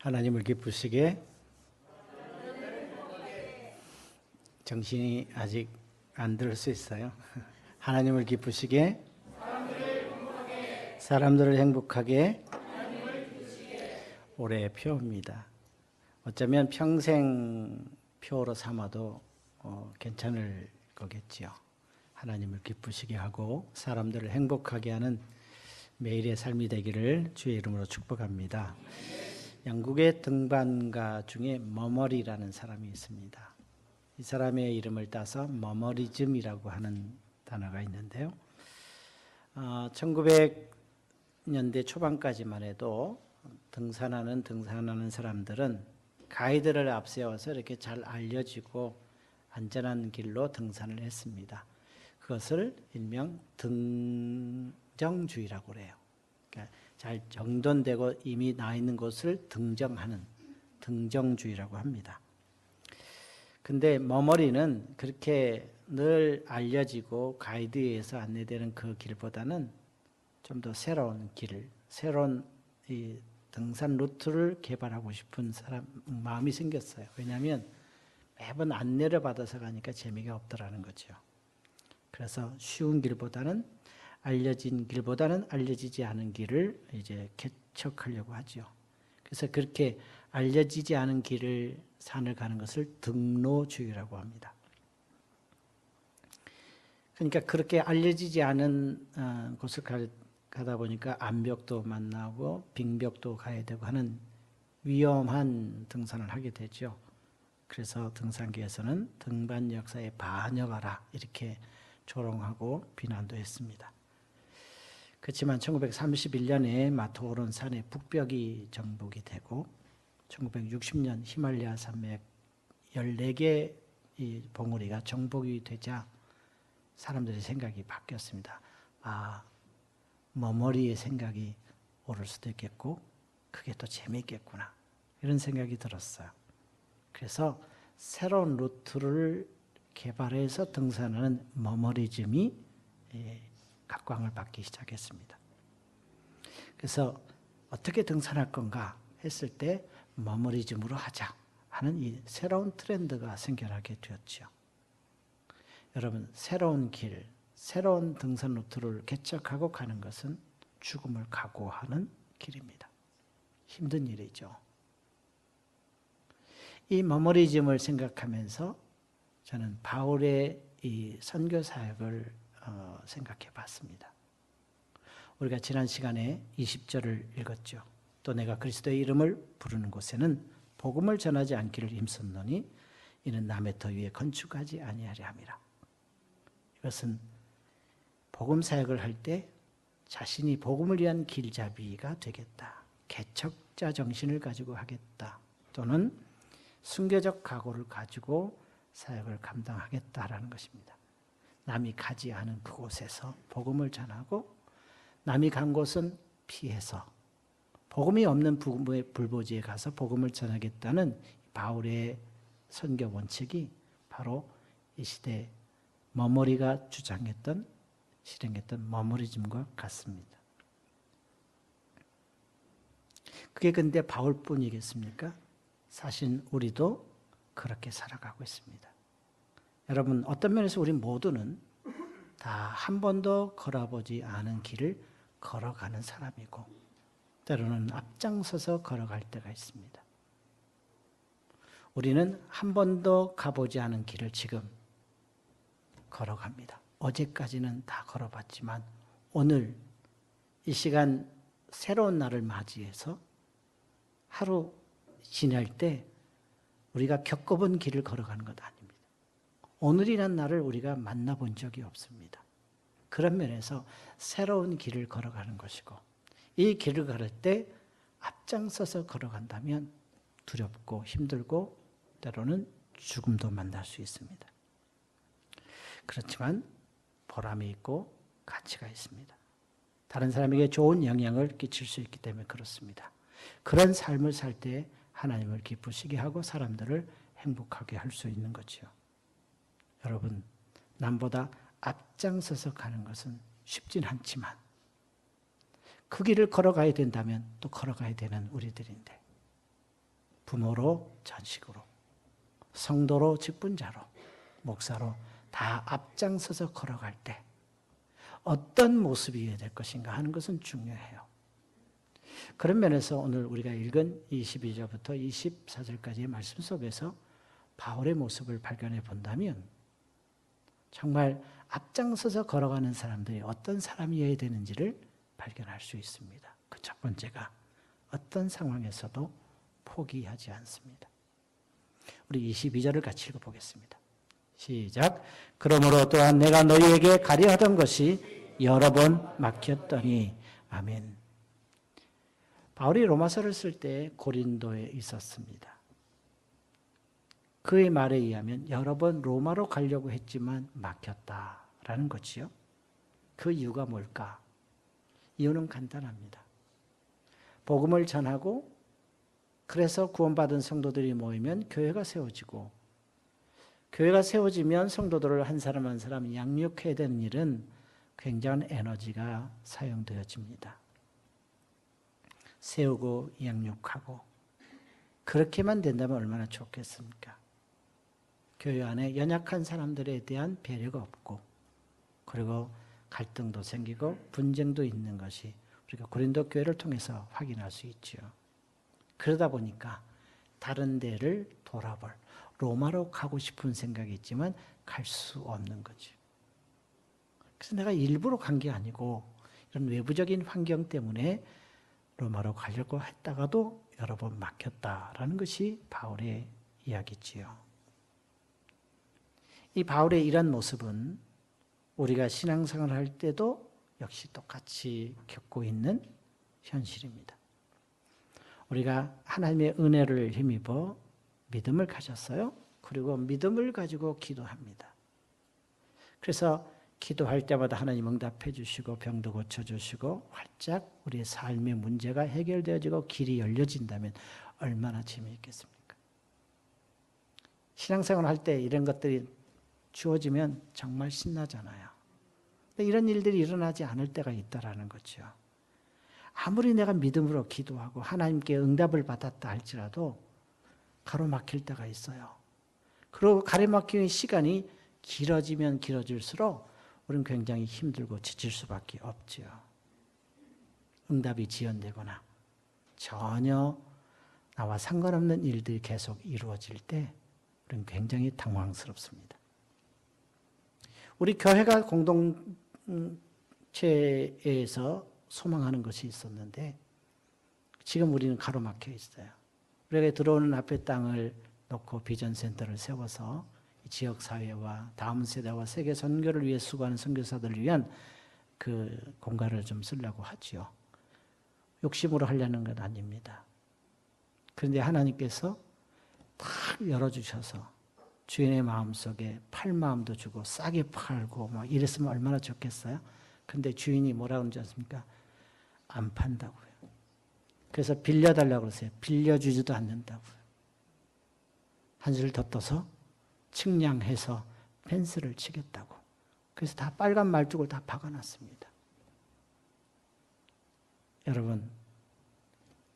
하나님을 기쁘시게 정신이 아직 안 들 수 있어요. 하나님을 기쁘시게 사람들을 행복하게 올해의 표입니다. 어쩌면 평생 표로 삼아도 괜찮을 거겠지요. 하나님을 기쁘시게 하고 사람들을 행복하게 하는 매일의 삶이 되기를 주의 이름으로 축복합니다. 영국의 등반가 중에 머머리라는 사람이 있습니다. 이 사람의 이름을 따서 머머리즘이라고 하는 단어가 있는데요. 1900년대 초반까지만 해도 등산하는 사람들은 가이드를 앞세워서 이렇게 잘 알려지고 안전한 길로 등산을 했습니다. 그것을 일명 등정주의라고 그래요. 그러니까 잘 정돈되고 이미 나 있는 곳을 등정하는 등정주의라고 합니다. 근데 머머리는 그렇게 늘 알려지고 가이드에 의해서 안내되는 그 길보다는 좀 더 새로운 길, 새로운 이 등산 루트를 개발하고 싶은 마음이 생겼어요. 왜냐하면 매번 안내를 받아서 가니까 재미가 없더라는 거죠. 그래서 쉬운 길보다는 알려진 길보다는 알려지지 않은 길을 이제 개척하려고 하죠. 그래서 그렇게 알려지지 않은 길을 산을 가는 것을 등로주의라고 합니다. 그러니까 그렇게 알려지지 않은 곳을 가다 보니까 암벽도 만나고 빙벽도 가야 되고 하는 위험한 등산을 하게 되죠. 그래서 등산계에서는 등반 역사에 반역하라 이렇게 조롱하고 비난도 했습니다. 그렇지만 1931년에 마토오론산의 북벽이 정복이 되고 1960년 히말라야 산맥 14개 이 봉우리가 정복이 되자 사람들의 생각이 바뀌었습니다. 머머리의 생각이 옳을 수도 있겠고 그게 또 재미있겠구나 이런 생각이 들었어요. 그래서 새로운 루트를 개발해서 등산하는 머머리즘이 각광을 받기 시작했습니다. 그래서 어떻게 등산할 건가 했을 때 머머리즘으로 하자 하는 이 새로운 트렌드가 생겨나게 되었죠. 여러분, 새로운 길, 새로운 등산 루트를 개척하고 가는 것은 죽음을 각오하는 길입니다. 힘든 일이죠. 이 머머리즘을 생각하면서 저는 바울의 이 선교 사역을 생각해 봤습니다. 우리가 지난 시간에 20절을 읽었죠. 또 내가 그리스도의 이름을 부르는 곳에는 복음을 전하지 않기를 힘썼노니 이는 남의 터 위에 건축하지 아니하려 함이라. 이것은 복음 사역을 할 때 자신이 복음을 위한 길잡이가 되겠다. 개척자 정신을 가지고 하겠다. 또는 순교적 각오를 가지고 사역을 감당하겠다라는 것입니다. 남이 가지 않은 그곳에서 복음을 전하고 남이 간 곳은 피해서 복음이 없는 불보지에 가서 복음을 전하겠다는 바울의 선교 원칙이 바로 이 시대 머머리가 실행했던 머머리즘과 같습니다. 그게 근데 바울뿐이겠습니까? 사실 우리도 그렇게 살아가고 있습니다. 여러분, 어떤 면에서 우리 모두는 다 한 번도 걸어보지 않은 길을 걸어가는 사람이고 때로는 앞장서서 걸어갈 때가 있습니다. 우리는 한 번도 가보지 않은 길을 지금 걸어갑니다. 어제까지는 다 걸어봤지만 오늘 이 시간 새로운 날을 맞이해서 하루 지날 때 우리가 겪어본 길을 걸어가는 것 아닙니다. 오늘이란 날을 우리가 만나본 적이 없습니다. 그런 면에서 새로운 길을 걸어가는 것이고 이 길을 걸을 때 앞장서서 걸어간다면 두렵고 힘들고 때로는 죽음도 만날 수 있습니다. 그렇지만 보람이 있고 가치가 있습니다. 다른 사람에게 좋은 영향을 끼칠 수 있기 때문에 그렇습니다. 그런 삶을 살 때 하나님을 기쁘시게 하고 사람들을 행복하게 할 수 있는 거죠. 여러분, 남보다 앞장서서 가는 것은 쉽진 않지만 그 길을 걸어가야 된다면 또 걸어가야 되는 우리들인데 부모로 전식으로, 성도로 직분자로, 목사로 다 앞장서서 걸어갈 때 어떤 모습이어야 될 것인가 하는 것은 중요해요. 그런 면에서 오늘 우리가 읽은 22절부터 24절까지의 말씀 속에서 바울의 모습을 발견해 본다면 정말 앞장서서 걸어가는 사람들이 어떤 사람이어야 되는지를 발견할 수 있습니다. 그 첫 번째가 어떤 상황에서도 포기하지 않습니다. 우리 22절을 같이 읽어보겠습니다. 시작. 그러므로 또한 내가 너희에게 가려하던 것이 여러 번 막혔더니. 아멘. 바울이 로마서를 쓸 때 고린도에 있었습니다. 그의 말에 의하면 여러 번 로마로 가려고 했지만 막혔다라는 거지요. 그 이유가 뭘까? 이유는 간단합니다. 복음을 전하고 그래서 구원받은 성도들이 모이면 교회가 세워지고, 교회가 세워지면 성도들을 한 사람 한 사람 양육해야 되는 일은 굉장한 에너지가 사용되어집니다. 세우고 양육하고 그렇게만 된다면 얼마나 좋겠습니까? 교회 안에 연약한 사람들에 대한 배려가 없고, 그리고 갈등도 생기고 분쟁도 있는 것이 우리가 고린도 교회를 통해서 확인할 수 있죠. 그러다 보니까 다른 데를 돌아볼, 로마로 가고 싶은 생각이 있지만 갈 수 없는 거죠. 그래서 내가 일부러 간 게 아니고 이런 외부적인 환경 때문에 로마로 가려고 했다가도 여러 번 막혔다라는 것이 바울의 이야기지요. 이 바울의 이런 모습은 우리가 신앙생활을 할 때도 역시 똑같이 겪고 있는 현실입니다. 우리가 하나님의 은혜를 힘입어 믿음을 가졌어요. 그리고 믿음을 가지고 기도합니다. 그래서 기도할 때마다 하나님 응답해 주시고 병도 고쳐주시고 활짝 우리의 삶의 문제가 해결되어지고 길이 열려진다면 얼마나 재미있겠습니까? 신앙생활 할 때 이런 것들이 주어지면 정말 신나잖아요. 근데 이런 일들이 일어나지 않을 때가 있다라는 거죠. 아무리 내가 믿음으로 기도하고 하나님께 응답을 받았다 할지라도 가로막힐 때가 있어요. 그리고 가로막히는 시간이 길어지면 길어질수록 우리는 굉장히 힘들고 지칠 수밖에 없죠. 응답이 지연되거나 전혀 나와 상관없는 일들이 계속 이루어질 때 우리는 굉장히 당황스럽습니다. 우리 교회가 공동체에서 소망하는 것이 있었는데 지금 우리는 가로막혀 있어요. 우리가 들어오는 앞에 땅을 놓고 비전센터를 세워서 지역사회와 다음 세대와 세계 선교를 위해 수고하는 선교사들을 위한 그 공간을 좀 쓰려고 하죠. 욕심으로 하려는 건 아닙니다. 그런데 하나님께서 탁 열어주셔서 주인의 마음속에 팔 마음도 주고 싸게 팔고 막 이랬으면 얼마나 좋겠어요? 근데 주인이 뭐라고 하는지 아십니까? 안 판다고요. 그래서 빌려달라고 그러세요. 빌려주지도 않는다고요. 한술 더 떠서 측량해서 펜스를 치겠다고. 그래서 다 빨간 말뚝을 다 박아놨습니다. 여러분,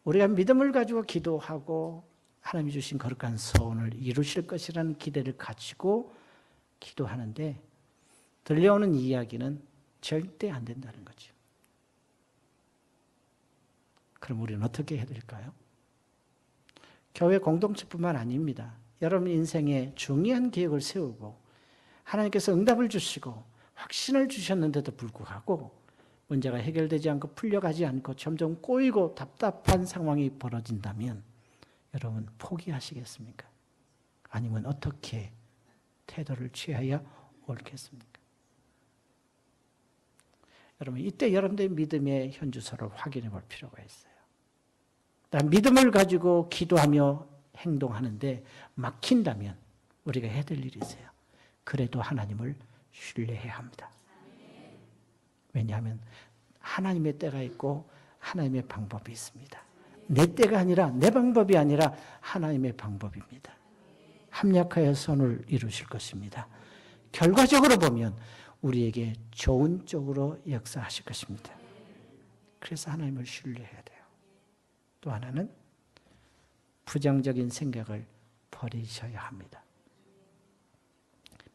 우리가 믿음을 가지고 기도하고 하나님이 주신 거룩한 소원을 이루실 것이라는 기대를 가지고 기도하는데 들려오는 이야기는 절대 안 된다는 거죠. 그럼 우리는 어떻게 해야 될까요? 교회 공동체뿐만 아닙니다. 여러분 인생에 중요한 계획을 세우고 하나님께서 응답을 주시고 확신을 주셨는데도 불구하고 문제가 해결되지 않고 풀려가지 않고 점점 꼬이고 답답한 상황이 벌어진다면 여러분 포기하시겠습니까? 아니면 어떻게 태도를 취해야 옳겠습니까? 여러분 이때 여러분들의 믿음의 현주소를 확인해 볼 필요가 있어요. 믿음을 가지고 기도하며 행동하는데 막힌다면 우리가 해야 될 일이 있어요. 그래도 하나님을 신뢰해야 합니다. 왜냐하면 하나님의 때가 있고 하나님의 방법이 있습니다. 내 때가 아니라 내 방법이 아니라 하나님의 방법입니다. 합력하여 선을 이루실 것입니다. 결과적으로 보면 우리에게 좋은 쪽으로 역사하실 것입니다. 그래서 하나님을 신뢰해야 돼요. 또 하나는 부정적인 생각을 버리셔야 합니다.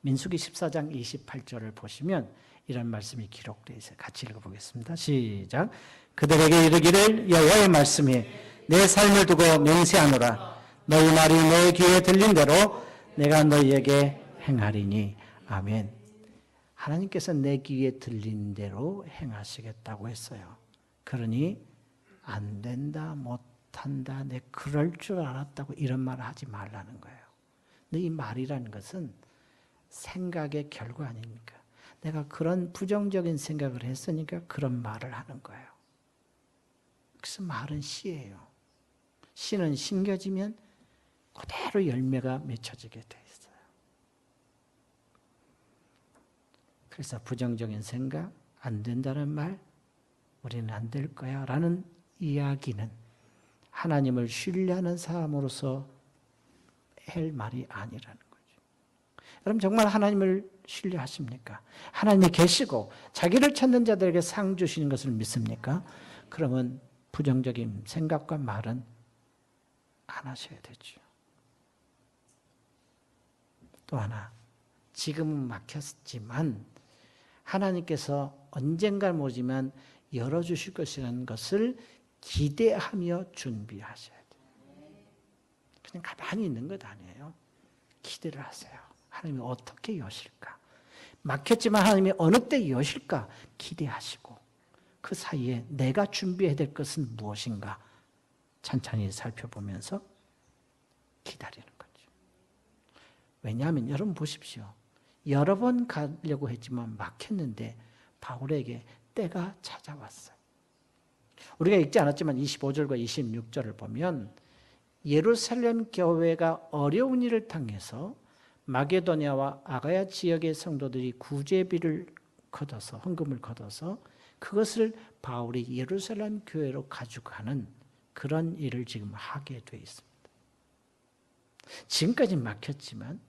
민수기 14장 28절을 보시면 이런 말씀이 기록되어 있어요. 같이 읽어보겠습니다. 시작. 그들에게 이르기를 여호와의 말씀이 내 삶을 두고 맹세하노라. 너희 말이 내 귀에 들린 대로 내가 너희에게 행하리니. 아멘. 하나님께서 내 귀에 들린 대로 행하시겠다고 했어요. 그러니 안 된다, 못한다, 내 그럴 줄 알았다고 이런 말을 하지 말라는 거예요. 근데 이 말이라는 것은 생각의 결과 아닙니까? 내가 그런 부정적인 생각을 했으니까 그런 말을 하는 거예요. 그래서 말은 씨예요. 씨는 심겨지면 그대로 열매가 맺혀지게 돼 있어요. 그래서 부정적인 생각, 안 된다는 말, 우리는 안 될 거야 라는 이야기는 하나님을 신뢰하는 사람으로서 할 말이 아니라는 거죠. 여러분 정말 하나님을 신뢰하십니까? 하나님이 계시고 자기를 찾는 자들에게 상 주시는 것을 믿습니까? 그러면 부정적인 생각과 말은 안 하셔야 되죠. 또 하나, 지금은 막혔지만 하나님께서 언젠가 모르지만 열어주실 것이라는 것을 기대하며 준비하셔야 돼요. 그냥 가만히 있는 것 아니에요. 기대를 하세요. 하나님이 어떻게 여실까? 막혔지만 하나님이 어느 때 여실까? 기대하시고 그 사이에 내가 준비해야 될 것은 무엇인가? 천천히 살펴보면서 기다리는 거죠. 왜냐하면 여러분 보십시오. 여러 번 가려고 했지만 막혔는데 바울에게 때가 찾아왔어요. 우리가 읽지 않았지만 25절과 26절을 보면 예루살렘 교회가 어려운 일을 당해서 마게도냐와 아가야 지역의 성도들이 구제비를 걷어서 헌금을 걷어서 그것을 바울이 예루살렘 교회로 가져가는 그런 일을 지금 하게 돼 있습니다. 지금까지 막혔지만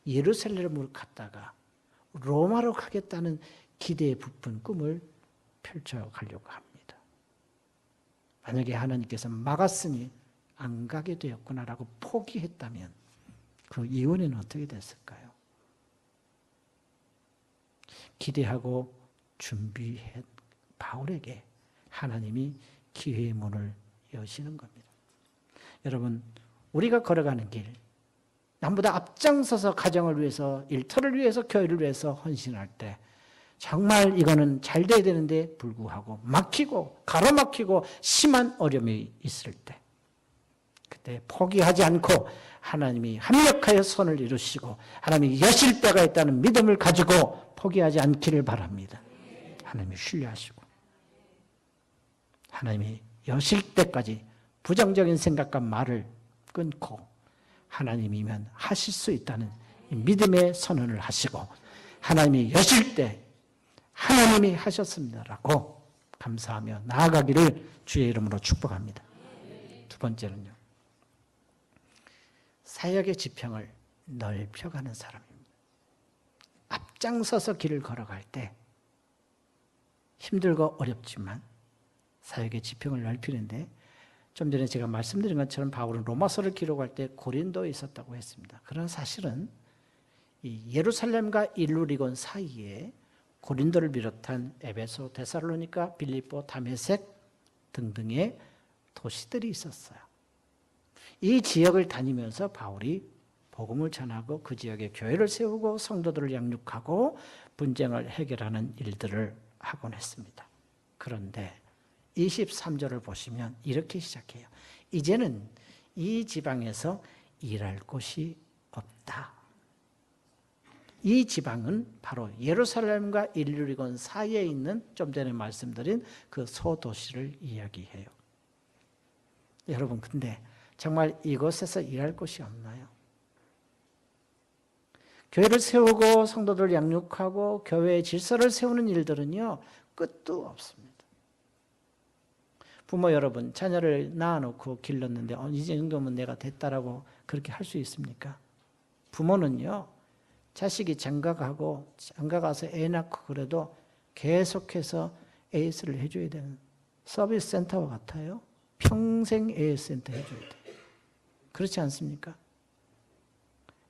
예루살렘으로 갔다가 로마로 가겠다는 기대에 부푼 꿈을 펼쳐가려고 합니다. 만약에 하나님께서 막았으니 안 가게 되었구나라고 포기했다면 그 이후에는 어떻게 됐을까요? 기대하고 준비한 바울에게 하나님이 기회의 문을 여시는 겁니다. 여러분, 우리가 걸어가는 길, 남보다 앞장서서 가정을 위해서, 일터를 위해서, 교회를 위해서 헌신할 때 정말 이거는 잘 돼야 되는데 불구하고 막히고 가로막히고 심한 어려움이 있을 때 그때 포기하지 않고 하나님이 합력하여 선을 이루시고 하나님이 여실 때가 있다는 믿음을 가지고 포기하지 않기를 바랍니다. 하나님이 신뢰하시고 하나님이 여실 때까지 부정적인 생각과 말을 끊고 하나님이면 하실 수 있다는 믿음의 선언을 하시고 하나님이 여실 때 하나님이 하셨습니다라고 감사하며 나아가기를 주의 이름으로 축복합니다. 두 번째는요. 사역의 지평을 넓혀가는 사람입니다. 앞장서서 길을 걸어갈 때 힘들고 어렵지만 사역의 지평을 넓히는데 좀 전에 제가 말씀드린 것처럼 바울은 로마서를 기록할 때 고린도에 있었다고 했습니다. 그러나 사실은 이 예루살렘과 일루리곤 사이에 고린도를 비롯한 에베소, 데살로니가, 빌립보, 다메섹 등등의 도시들이 있었어요. 이 지역을 다니면서 바울이 복음을 전하고 그 지역에 교회를 세우고 성도들을 양육하고 분쟁을 해결하는 일들을 하곤 했습니다. 그런데 23절을 보시면 이렇게 시작해요. 이제는 이 지방에서 일할 곳이 없다. 이 지방은 바로 예루살렘과 일루리곤 사이에 있는 좀 전에 말씀드린 그 소도시를 이야기해요. 여러분 근데 정말 이곳에서 일할 곳이 없나요? 교회를 세우고 성도들을 양육하고 교회의 질서를 세우는 일들은요 끝도 없습니다. 부모 여러분 자녀를 낳아놓고 길렀는데 이 정도면 내가 됐다라고 그렇게 할 수 있습니까? 부모는요 자식이 장가가고 장가가서 애 낳고 그래도 계속해서 AS를 해줘야 되는 서비스 센터와 같아요. 평생 AS 센터 해줘야 돼요. 그렇지 않습니까?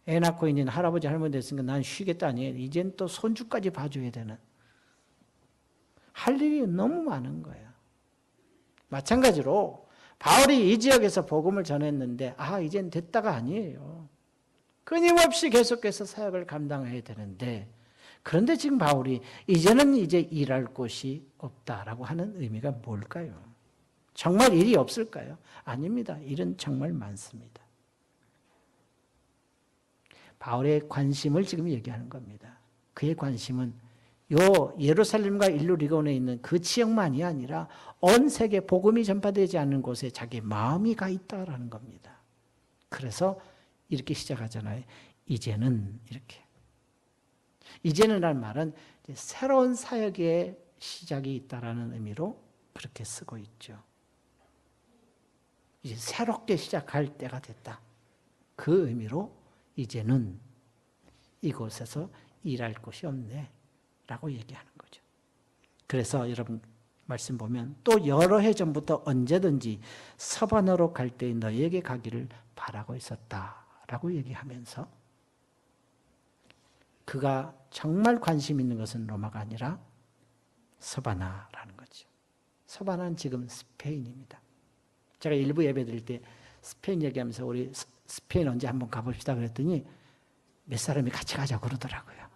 애 낳고 있는 할아버지 할머니 됐으니까 난 쉬겠다 아니에요. 이젠 또 손주까지 봐줘야 되는. 할 일이 너무 많은 거예요. 마찬가지로 바울이 이 지역에서 복음을 전했는데 이젠 됐다가 아니에요. 끊임없이 계속해서 사역을 감당해야 되는데, 그런데 지금 바울이 이제는 일할 곳이 없다라고 하는 의미가 뭘까요? 정말 일이 없을까요? 아닙니다. 일은 정말 많습니다. 바울의 관심을 지금 얘기하는 겁니다. 그의 관심은 예루살렘과 일루리곤에 있는 그 지역만이 아니라 온 세계 복음이 전파되지 않는 곳에 자기 마음이 가 있다라는 겁니다. 그래서 이렇게 시작하잖아요. 이제는 이렇게. 이제는 란 말은 새로운 사역의 시작이 있다라는 의미로 그렇게 쓰고 있죠. 이제 새롭게 시작할 때가 됐다. 그 의미로 이제는 이곳에서 일할 곳이 없네 라고 얘기하는 거죠. 그래서 여러분 말씀 보면 또 여러 해 전부터 언제든지 서반으로 갈 때 너희에게 가기를 바라고 있었다라고 얘기하면서 그가 정말 관심 있는 것은 로마가 아니라 서바나라는 거죠. 서바나는 지금 스페인입니다. 제가 일부 예배 드릴 때 스페인 얘기하면서 우리 스페인 언제 한번 가봅시다 그랬더니 몇 사람이 같이 가자고 그러더라고요.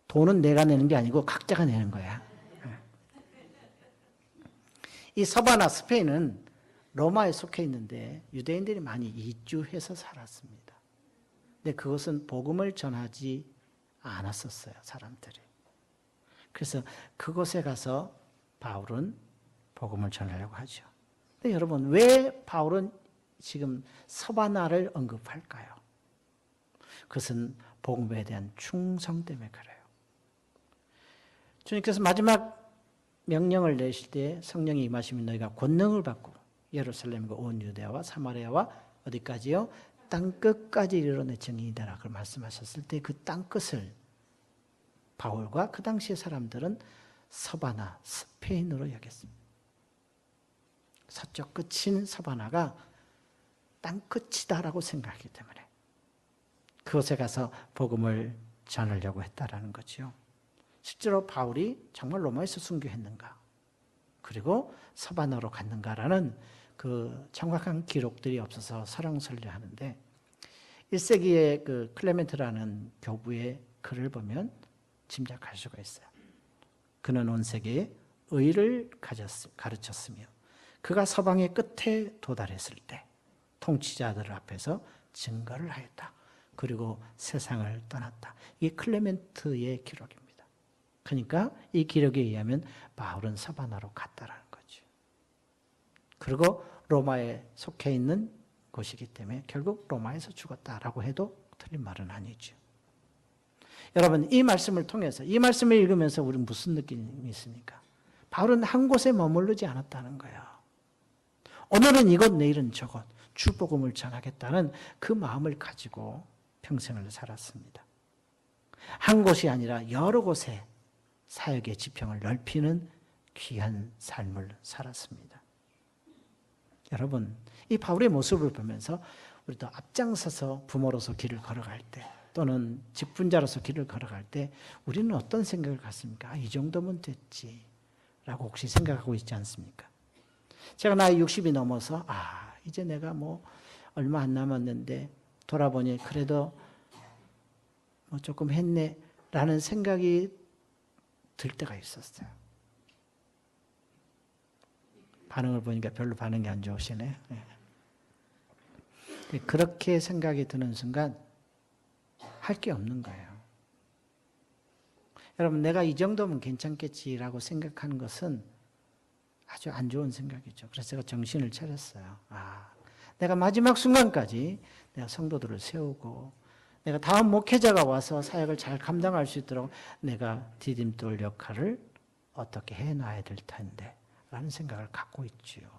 돈은 내가 내는 게 아니고 각자가 내는 거야. 이 서바나 스페인은 로마에 속해 있는데 유대인들이 많이 이주해서 살았습니다. 근데 그것은 복음을 전하지 않았었어요, 사람들이. 그래서 그곳에 가서 바울은 복음을 전하려고 하죠. 근데 여러분, 왜 바울은 지금 서바나를 언급할까요? 그것은 복음에 대한 충성 때문에 그래요. 주님께서 마지막 명령을 내실 때 성령이 임하시면 너희가 권능을 받고 예루살렘과 온 유대와 사마리아와 어디까지요? 땅끝까지 이르러 내 증인이 되라. 그걸 말씀하셨을 때 그 땅끝을 바울과 그 당시의 사람들은 서바나, 스페인으로 여겼습니다. 서쪽 끝인 서바나가 땅끝이다라고 생각하기 때문에 그곳에 가서 복음을 전하려고 했다라는 거죠. 실제로 바울이 정말 로마에서 순교했는가, 그리고 서바나로 갔는가라는 그 정확한 기록들이 없어서 설왕설래하는데 1세기의 그 클레멘트라는 교부의 글을 보면 짐작할 수가 있어요. 그는 온 세계에 의를 가르쳤으며 그가 서방의 끝에 도달했을 때 통치자들 앞에서 증거를 하였다. 그리고 세상을 떠났다. 이게 클레멘트의 기록입니다. 그러니까 이 기록에 의하면 바울은 서바나로 갔다라는 거죠. 그리고 로마에 속해 있는 곳이기 때문에 결국 로마에서 죽었다라고 해도 틀린 말은 아니죠. 여러분, 이 말씀을 통해서, 이 말씀을 읽으면서 우리는 무슨 느낌이 있습니까? 바울은 한 곳에 머무르지 않았다는 거예요. 오늘은 이곳, 내일은 저곳, 축복음을 전하겠다는 그 마음을 가지고 평생을 살았습니다. 한 곳이 아니라 여러 곳에 사역의 지평을 넓히는 귀한 삶을 살았습니다. 여러분, 이 바울의 모습을 보면서 우리도 앞장서서 부모로서 길을 걸어갈 때 또는 직분자로서 길을 걸어갈 때 우리는 어떤 생각을 갖습니까? 이 정도면 됐지 라고 혹시 생각하고 있지 않습니까? 제가 나이 60이 넘어서 이제 내가 뭐 얼마 안 남았는데 돌아보니 그래도 뭐 조금 했네 라는 생각이 들 때가 있었어요. 반응을 보니까 별로 반응이 안 좋으시네. 그렇게 생각이 드는 순간 할 게 없는 거예요. 여러분, 내가 이 정도면 괜찮겠지라고 생각하는 것은 아주 안 좋은 생각이죠. 그래서 제가 정신을 차렸어요. 내가 마지막 순간까지 내가 성도들을 세우고 내가 다음 목회자가 와서 사역을 잘 감당할 수 있도록 내가 디딤돌 역할을 어떻게 해놔야 될 텐데 라는 생각을 갖고 있지요.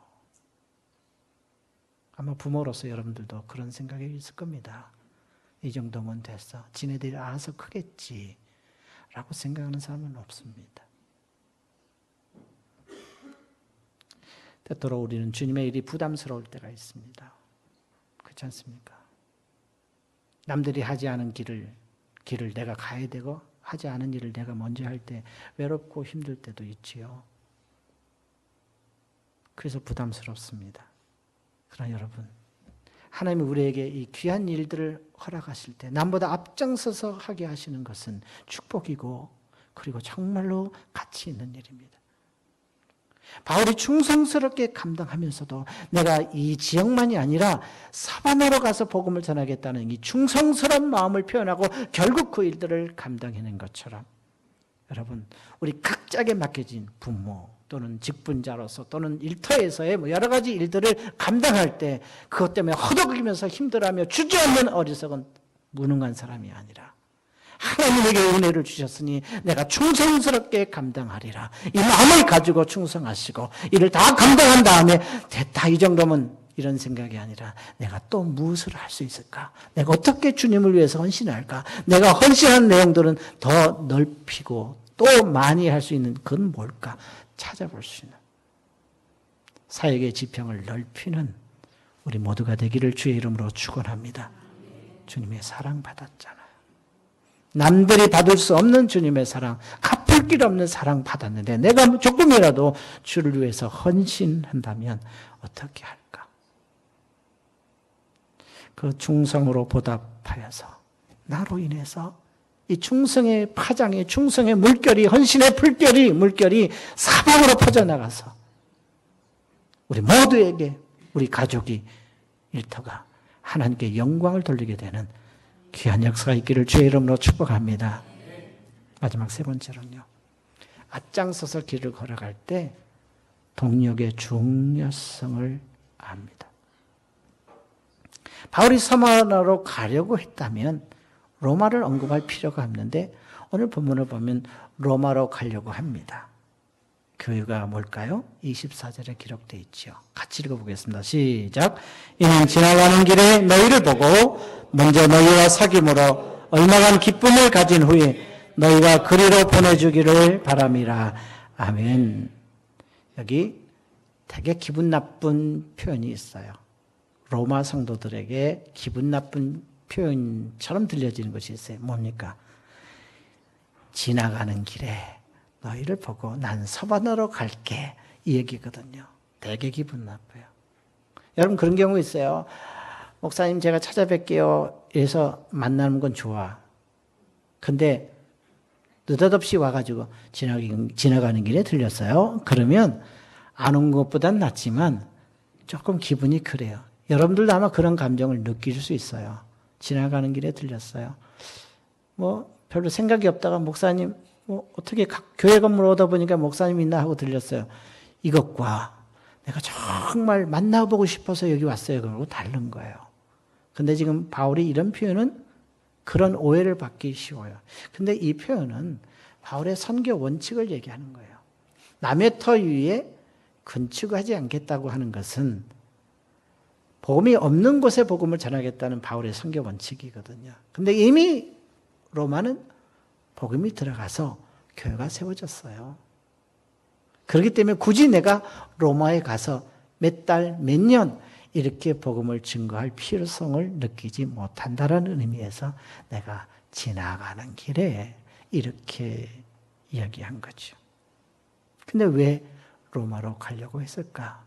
아마 부모로서 여러분들도 그런 생각이 있을 겁니다. 이 정도면 됐어. 지네들이 알아서 크겠지 라고 생각하는 사람은 없습니다. 때때로 우리는 주님의 일이 부담스러울 때가 있습니다. 그렇지 않습니까? 남들이 하지 않은 길을 내가 가야 되고 하지 않은 일을 내가 먼저 할 때 외롭고 힘들 때도 있지요. 그래서 부담스럽습니다. 그러나 여러분, 하나님이 우리에게 이 귀한 일들을 허락하실 때 남보다 앞장서서 하게 하시는 것은 축복이고 그리고 정말로 가치 있는 일입니다. 바울이 충성스럽게 감당하면서도 내가 이 지역만이 아니라 사바나로 가서 복음을 전하겠다는 이 충성스러운 마음을 표현하고 결국 그 일들을 감당해낸 것처럼 여러분, 우리 각자에게 맡겨진 부모 또는 직분자로서 또는 일터에서의 여러 가지 일들을 감당할 때 그것 때문에 허덕이면서 힘들어하며 주저앉는 어리석은 무능한 사람이 아니라 하나님에게 은혜를 주셨으니 내가 충성스럽게 감당하리라. 이 마음을 가지고 충성하시고 이를 다 감당한 다음에 됐다 이 정도면 이런 생각이 아니라 내가 또 무엇을 할 수 있을까? 내가 어떻게 주님을 위해서 헌신할까? 내가 헌신한 내용들은 더 넓히고 또 많이 할 수 있는 그건 뭘까? 찾아볼 수 있는 사역의 지평을 넓히는 우리 모두가 되기를 주의 이름으로 축원합니다. 주님의 사랑 받았잖아요. 남들이 받을 수 없는 주님의 사랑, 갚을 길 없는 사랑 받았는데 내가 조금이라도 주를 위해서 헌신한다면 어떻게 할까? 그 충성으로 보답하여서 나로 인해서 이 충성의 파장이, 충성의 물결이, 헌신의 물결이 사방으로 퍼져나가서 우리 모두에게, 우리 가족이, 일터가 하나님께 영광을 돌리게 되는 귀한 역사가 있기를 주의 이름으로 축복합니다. 마지막 세 번째로는요. 앞장서서 길을 걸어갈 때 동력의 중요성을 압니다. 바울이 사마리아로 가려고 했다면 로마를 언급할 필요가 없는데 오늘 본문을 보면 로마로 가려고 합니다. 그 이유가 뭘까요? 24절에 기록되어 있죠. 같이 읽어보겠습니다. 시작. 이는 지나가는 길에 너희를 보고 먼저 너희와 사귐으로 얼마간 기쁨을 가진 후에 너희가 그리로 보내주기를 바람이라. 아멘. 여기 되게 기분 나쁜 표현이 있어요. 로마 성도들에게 기분 나쁜 표현처럼 들려지는 것이 있어요. 뭡니까? 지나가는 길에 너희를 보고 난 사바나로 갈게 이 얘기거든요. 되게 기분 나빠요. 여러분 그런 경우 있어요. 목사님 제가 찾아뵐게요. 이래서 만나는 건 좋아. 근데 느닷없이 와가지고 지나가는 길에 들렸어요. 그러면 안 온 것보단 낫지만 조금 기분이 그래요. 여러분들도 아마 그런 감정을 느낄 수 있어요. 지나가는 길에 들렸어요. 별로 생각이 없다가 목사님 어떻게 교회 건물 오다 보니까 목사님 있나 하고 들렸어요. 이것과 내가 정말 만나보고 싶어서 여기 왔어요. 그러고 다른 거예요. 근데 지금 바울이 이런 표현은 그런 오해를 받기 쉬워요. 근데 이 표현은 바울의 선교 원칙을 얘기하는 거예요. 남의 터 위에 건축하지 않겠다고 하는 것은 복음이 없는 곳에 복음을 전하겠다는 바울의 선교 원칙이거든요. 근데 이미 로마는 복음이 들어가서 교회가 세워졌어요. 그렇기 때문에 굳이 내가 로마에 가서 몇 달, 몇 년 이렇게 복음을 증거할 필요성을 느끼지 못한다는 의미에서 내가 지나가는 길에 이렇게 이야기한 거죠. 근데 왜 로마로 가려고 했을까?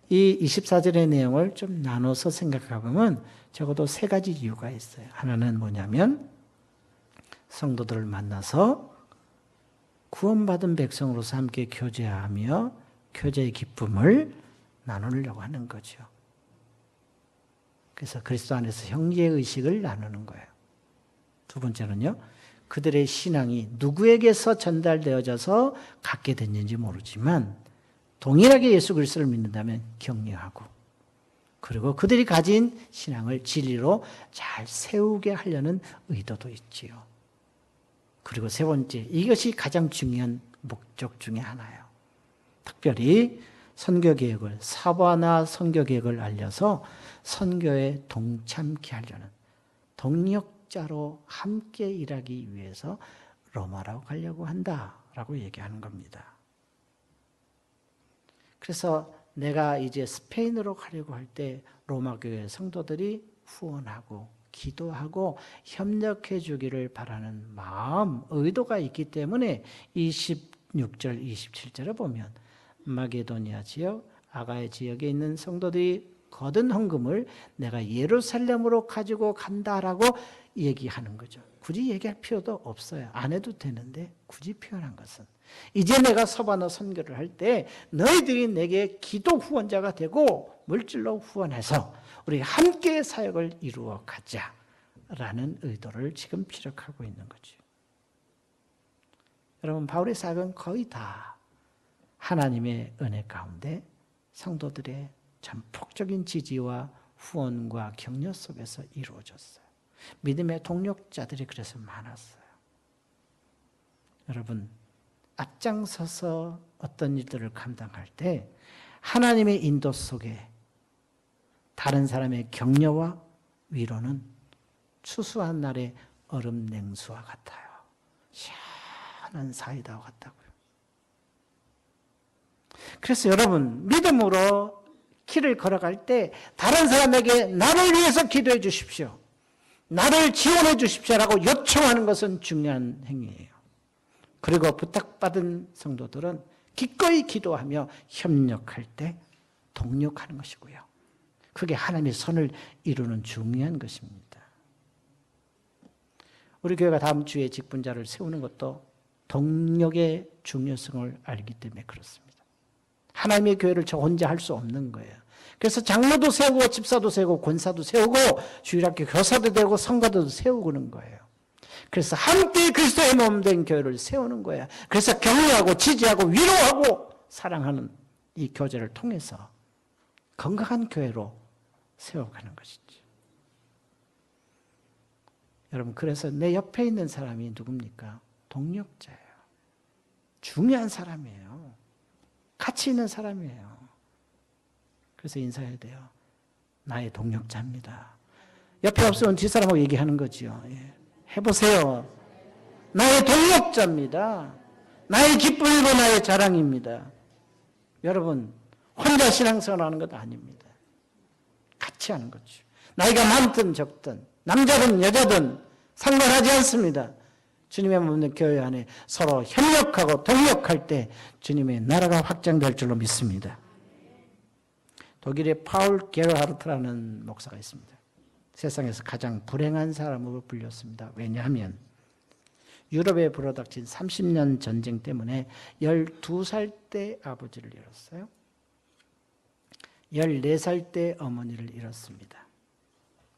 이 24절의 내용을 좀 나눠서 생각해보면 적어도 세 가지 이유가 있어요. 하나는 뭐냐면 성도들을 만나서 구원받은 백성으로서 함께 교제하며 교제의 기쁨을 나누려고 하는 거죠. 그래서 그리스도 안에서 형제의식을 나누는 거예요. 두 번째는요. 그들의 신앙이 누구에게서 전달되어져서 갖게 됐는지 모르지만 동일하게 예수 그리스도를 믿는다면 격려하고 그리고 그들이 가진 신앙을 진리로 잘 세우게 하려는 의도도 있지요. 그리고 세 번째, 이것이 가장 중요한 목적 중에 하나예요. 특별히 선교계획을, 사바나 선교계획을 알려서 선교에 동참케 하려는 동력자로 함께 일하기 위해서 로마로 가려고 한다라고 얘기하는 겁니다. 그래서 내가 이제 스페인으로 가려고 할 때 로마 교회 성도들이 후원하고 기도하고 협력해 주기를 바라는 마음, 의도가 있기 때문에 26절, 27절에 보면 마게도니아 지역, 아가야 지역에 있는 성도들이 거둔 헌금을 내가 예루살렘으로 가지고 간다라고 얘기하는 거죠. 굳이 얘기할 필요도 없어요. 안 해도 되는데 굳이 표현한 것은 이제 내가 서반어 선교를 할 때 너희들이 내게 기도 후원자가 되고 물질로 후원해서 우리 함께 사역을 이루어 가자라는 의도를 지금 피력하고 있는 거죠. 여러분, 바울의 사역은 거의 다 하나님의 은혜 가운데 성도들의 전폭적인 지지와 후원과 격려 속에서 이루어졌어요. 믿음의 동력자들이 그래서 많았어요. 여러분, 앞장서서 어떤 일들을 감당할 때 하나님의 인도 속에 다른 사람의 격려와 위로는 추수한 날의 얼음 냉수와 같아요. 시원한 사이다와 같다고요. 그래서 여러분, 믿음으로 길을 걸어갈 때 다른 사람에게 나를 위해서 기도해 주십시오, 나를 지원해 주십시오라고 요청하는 것은 중요한 행위예요. 그리고 부탁받은 성도들은 기꺼이 기도하며 협력할 때 동력하는 것이고요. 그게 하나님의 선을 이루는 중요한 것입니다. 우리 교회가 다음 주에 직분자를 세우는 것도 동력의 중요성을 알기 때문에 그렇습니다. 하나님의 교회를 저 혼자 할 수 없는 거예요. 그래서 장로도 세우고 집사도 세우고 권사도 세우고 주일학교 교사도 되고 성가도 세우는 거예요. 그래서 함께 그리스도의 몸 된 교회를 세우는 거예요. 그래서 격려하고 지지하고 위로하고 사랑하는 이 교제를 통해서 건강한 교회로 세워가는 것이죠. 여러분, 그래서 내 옆에 있는 사람이 누굽니까? 동력자예요. 중요한 사람이에요. 가치 있는 사람이에요. 그래서 인사해야 돼요. 나의 동력자입니다. 옆에 없으면 뒷사람하고 얘기하는 거지요. 예. 해보세요. 나의 동력자입니다. 나의 기쁨이고 나의 자랑입니다. 여러분, 혼자 신앙생활하는 것 아닙니다. 같이 하는 거죠. 나이가 많든 적든 남자든 여자든 상관하지 않습니다. 주님의 몸된 교회 안에 서로 협력하고 동력할 때 주님의 나라가 확장될 줄로 믿습니다. 독일의 파울 게르하르트라는 목사가 있습니다. 세상에서 가장 불행한 사람으로 불렸습니다. 왜냐하면 유럽에 불어닥친 30년 전쟁 때문에 12살 때 아버지를 잃었어요. 14살 때 어머니를 잃었습니다.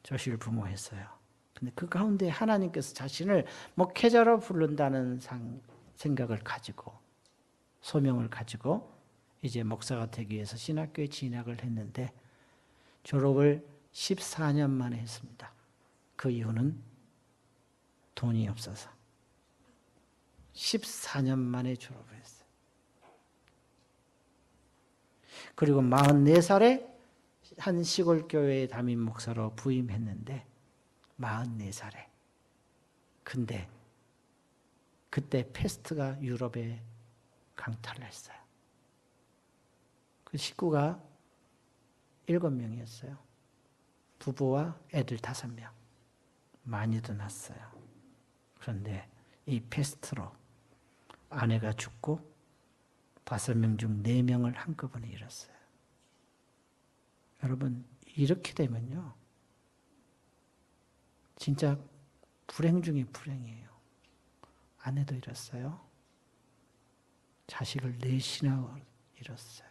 조실 부모했어요. 근데 그 가운데 하나님께서 자신을 목회자로 부른다는 생각을 가지고 소명을 가지고 이제 목사가 되기 위해서 신학교에 진학을 했는데 졸업을 14년 만에 했습니다. 그 이유는 돈이 없어서 14년 만에 졸업을 했어요. 그리고 44살에 한 시골 교회의 담임 목사로 부임했는데 44살에. 근데 그때 패스트가 유럽에 강타를 했어요. 그 식구가 7명이었어요. 부부와 애들 5명. 많이도 낳았어요. 그런데 이 패스트로 아내가 죽고 5명 중 4명을 한꺼번에 잃었어요. 여러분, 이렇게 되면요, 진짜 불행 중에 불행이에요. 아내도 잃었어요. 자식을 4이나 잃었어요.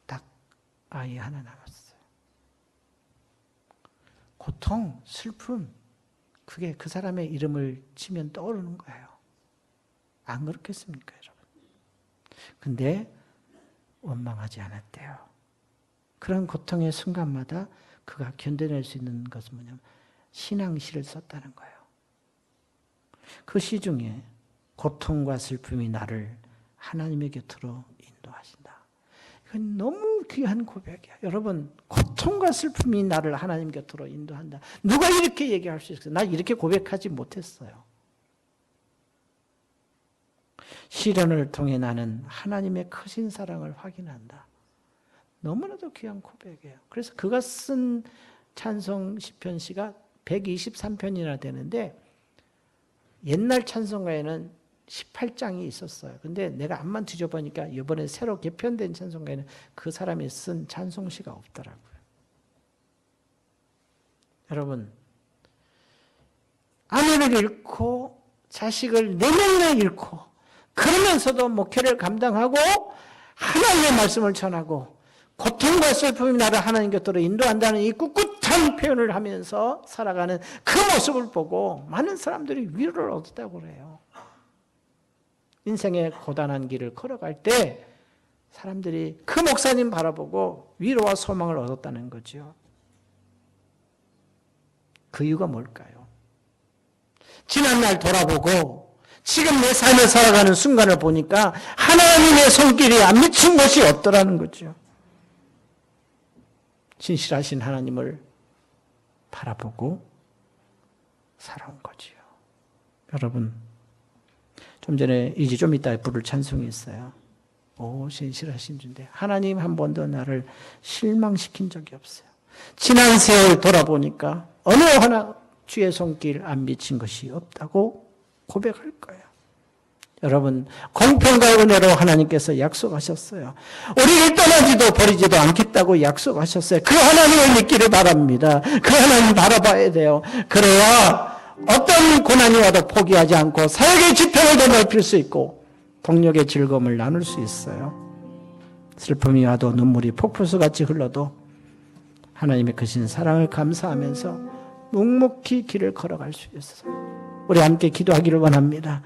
딱 아이 하나 남았어요. 고통, 슬픔, 그게 그 사람의 이름을 치면 떠오르는 거예요. 안 그렇겠습니까, 여러분? 근데 원망하지 않았대요. 그런 고통의 순간마다 그가 견뎌낼 수 있는 것은 뭐냐면 신앙시를 썼다는 거예요. 그 시 중에 고통과 슬픔이 나를 하나님의 곁으로 인도하신다. 이건 너무 귀한 고백이야. 여러분, 고통과 슬픔이 나를 하나님 곁으로 인도한다. 누가 이렇게 얘기할 수 있어요? 나 이렇게 고백하지 못했어요. 시련을 통해 나는 하나님의 크신 사랑을 확인한다. 너무나도 귀한 고백이에요. 그래서 그가 쓴 찬송 시편 시가 123편이나 되는데 옛날 찬송가에는 18장이 있었어요. 근데 내가 앞만 뒤져보니까 이번에 새로 개편된 찬송가에는 그 사람이 쓴 찬송시가 없더라고요. 여러분, 아내를 잃고 자식을 4명이나 잃고 그러면서도 목회를 감당하고 하나님의 말씀을 전하고 고통과 슬픔이 나를 하나님 곁으로 인도한다는 이 꿋꿋한 표현을 하면서 살아가는 그 모습을 보고 많은 사람들이 위로를 얻었다고 그래요. 인생의 고단한 길을 걸어갈 때 사람들이 그 목사님 바라보고 위로와 소망을 얻었다는 거죠. 그 이유가 뭘까요? 지난날 돌아보고 지금 내 삶을 살아가는 순간을 보니까 하나님의 손길이 안 미친 것이 없더라는 거죠. 진실하신 하나님을 바라보고 살아온 거지요. 여러분, 좀 전에 이제 좀 이따 부를 찬송이 있어요. 오, 진실하신 주인데 하나님 한 번도 나를 실망시킨 적이 없어요. 지난 세월 돌아보니까 어느 하나 주의 손길 안 미친 것이 없다고 고백할 거예요. 여러분, 공평과 은혜로 하나님께서 약속하셨어요. 우리를 떠나지도 버리지도 않겠다고 약속하셨어요. 그 하나님을 믿기를 바랍니다. 그 하나님 바라봐야 돼요. 그래야 어떤 고난이 와도 포기하지 않고 사역의 지평을 더 넓힐 수 있고 동력의 즐거움을 나눌 수 있어요. 슬픔이 와도 눈물이 폭포수같이 흘러도 하나님의 크신 사랑을 감사하면서 묵묵히 길을 걸어갈 수 있어요. 우리 함께 기도하기를 원합니다.